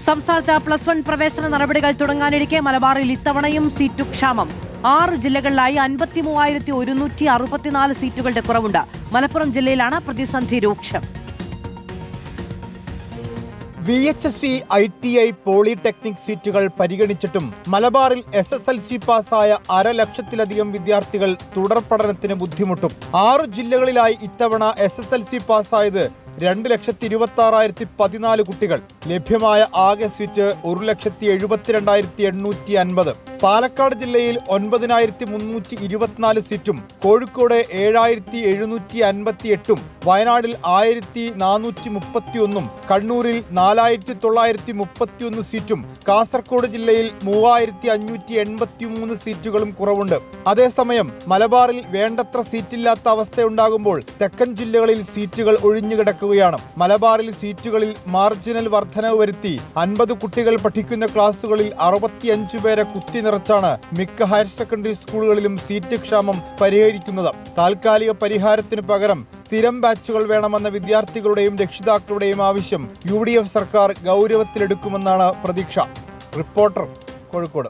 സംസ്ഥാനത്ത് +1 പ്രവേശന നടപടികൾ തുടങ്ങാനിരിക്കെ മലബാറിൽ ഇത്തവണയും സീറ്റു ക്ഷാമം. 6 ജില്ലകളിലായി 53,164 സീറ്റുകളുടെ കുറവുണ്ട്. മലപ്പുറം ജില്ലയിലാണ് പ്രതിസന്ധി രൂക്ഷം. VHSC, ITI, പോളിടെക്നിക് സീറ്റുകൾ പരിഗണിച്ചിട്ടും മലബാറിൽ SSLC പാസ്സായ 1,00,000-ലധികം വിദ്യാർത്ഥികൾ തുടർ പഠനത്തിന് ബുദ്ധിമുട്ടും. 6 ജില്ലകളിലായി ഇത്തവണ SSLC പാസ്സായത് 2,26,014 കുട്ടികൾ. ലഭ്യമായ ആകെ സീറ്റ് 1,72,850. പാലക്കാട് ജില്ലയിൽ 9,324 സീറ്റും കോഴിക്കോട് 7,758, വയനാടിൽ 1,431, കണ്ണൂരിൽ 4,931 സീറ്റും കാസർഗോഡ് ജില്ലയിൽ 3,583 സീറ്റുകളും കുറവുണ്ട്. അതേസമയം മലബാറിൽ വേണ്ടത്ര സീറ്റില്ലാത്ത അവസ്ഥയുണ്ടാകുമ്പോൾ തെക്കൻ ജില്ലകളിൽ സീറ്റുകൾ ഒഴിഞ്ഞുകിടക്കുകയാണ്. മലബാറിൽ സീറ്റുകളിൽ മാർജിനൽ വർധനവ് വരുത്തി 50 കുട്ടികൾ പഠിക്കുന്ന ക്ലാസുകളിൽ 65 പേരെ കുത്തി നിറച്ചാണ് മിക്ക ഹയർ സെക്കൻഡറി സ്കൂളുകളിലും സീറ്റ് ക്ഷാമം പരിഹരിക്കുന്നത്. താൽക്കാലിക പരിഹാരത്തിന് പകരം സ്ഥിരം ബാച്ചുകൾ വേണമെന്ന വിദ്യാർത്ഥികളുടെയും രക്ഷിതാക്കളുടെയും ആവശ്യം UDF സർക്കാർ ഗൗരവത്തിലെടുക്കുമെന്നാണ് പ്രതീക്ഷ. റിപ്പോർട്ടർ, കോഴിക്കോട്.